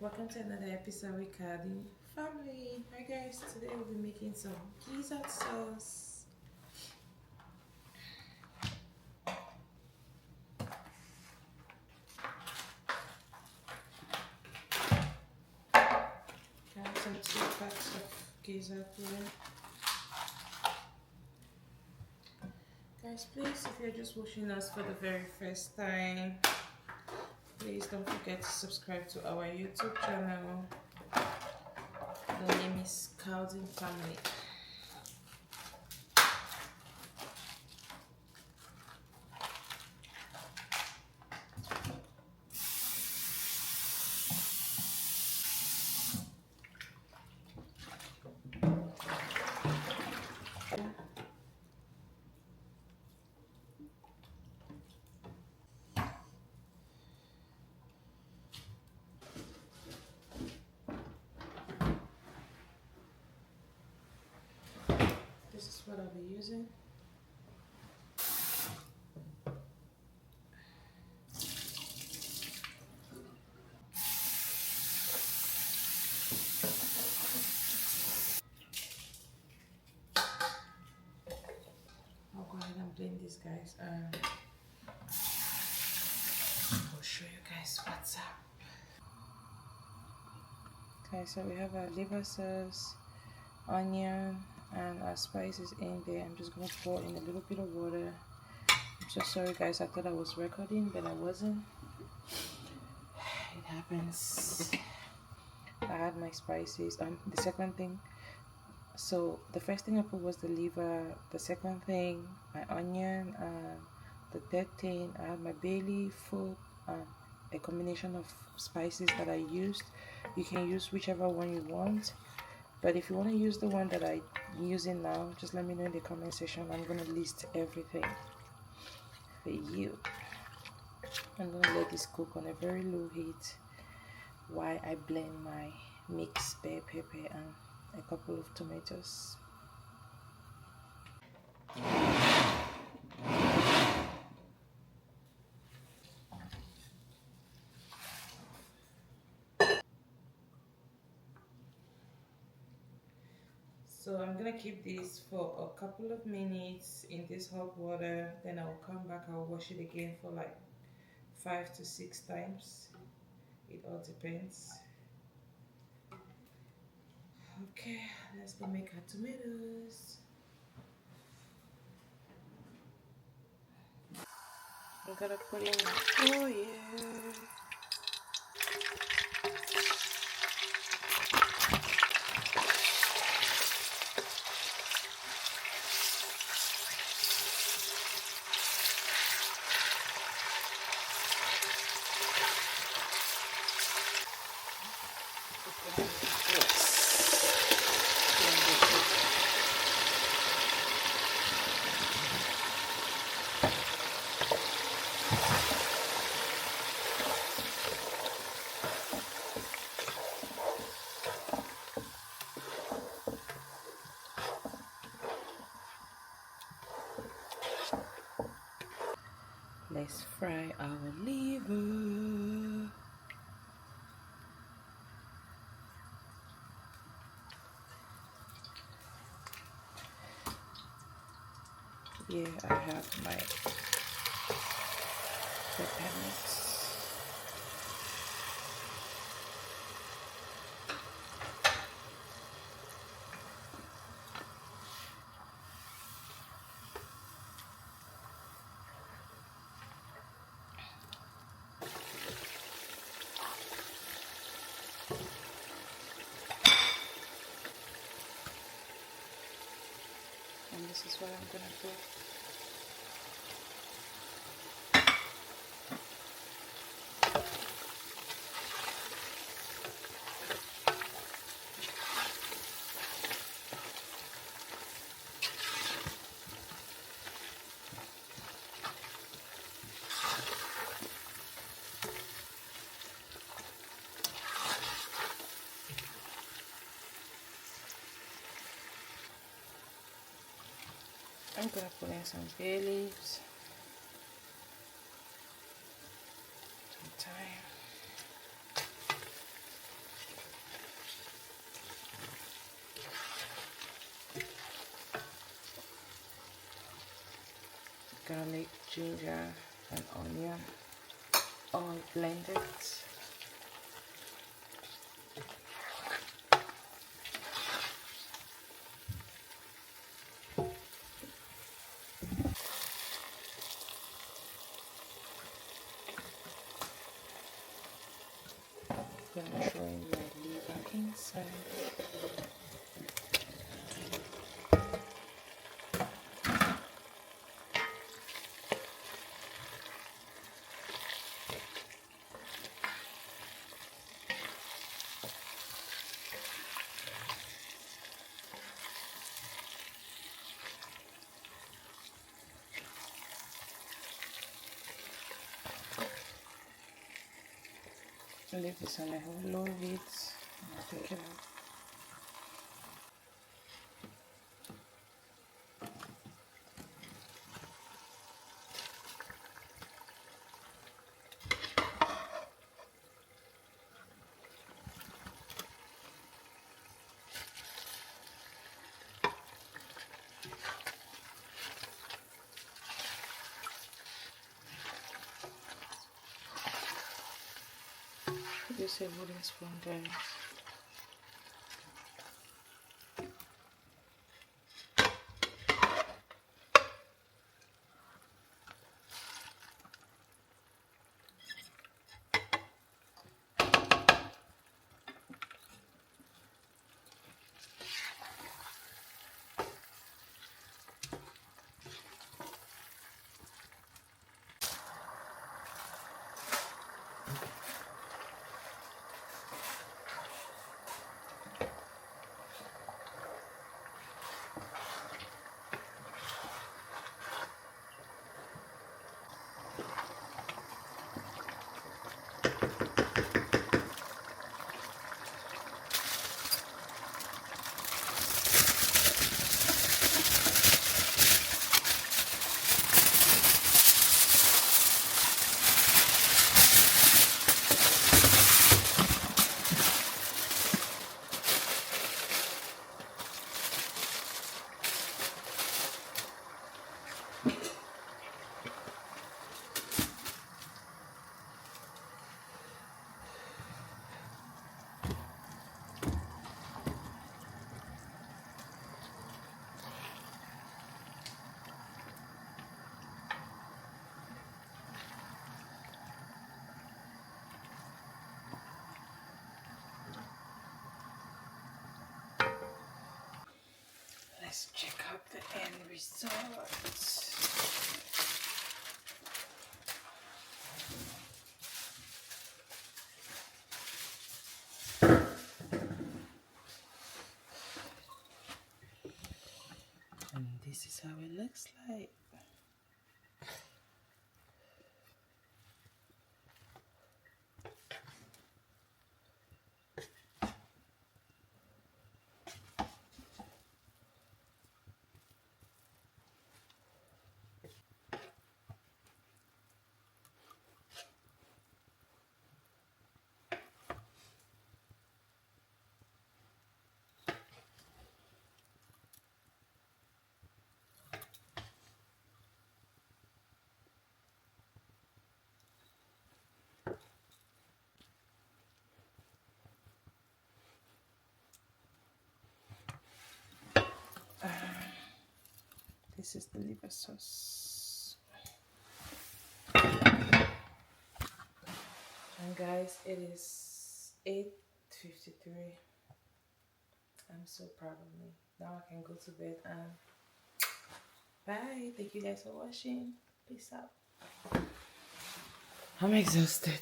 Welcome to another episode with Carding Family. Hi guys, today we'll be making some gizzard sauce. I have some 2 packs of gizzard here. Guys, please, if you're just watching us for the very first time, please don't forget to subscribe to our YouTube channel. The name is Carding Family. This is what I'll be using. I'll go ahead and blend this, guys. I'll show you guys what's up. Okay, so we have our liver sauce, onion, and our spices in there. I'm just going to pour in a little bit of water. I'm so sorry guys, I thought I was recording but I wasn't. It happens. I had my spices. The second thing, so the first thing I put was the liver, the second thing my onion, the third thing I had my bay leaf, food, a combination of spices that I used. You can use whichever one you want, but if you want to use the one that I'm using now, just let me know in the comment section. I'm going to list everything for you. I'm going to let this cook on a very low heat while I blend my mixed bell pepper and a couple of tomatoes. So I'm gonna keep this for a couple of minutes in this hot water, then I'll come back. I'll wash it again for like 5 to 6 times. It all depends. Okay, let's go make our tomatoes. I'm gonna put in my oil. Let's fry our liver. Here I have my pepper mix. And this is what I'm gonna do. I'm gonna put in some bay leaves, some thyme, garlic, ginger, and onion, all blended. Gonna throw in my liver inside. Leave this on a low heat and take it out. Use a wooden spoon, guys. Let's check out the end results. And this is how it looks like. This is the liver sauce. And guys, it is 8:53. I'm so proud of me. Now I can go to bed and bye. Thank you guys for watching. Peace out. I'm exhausted.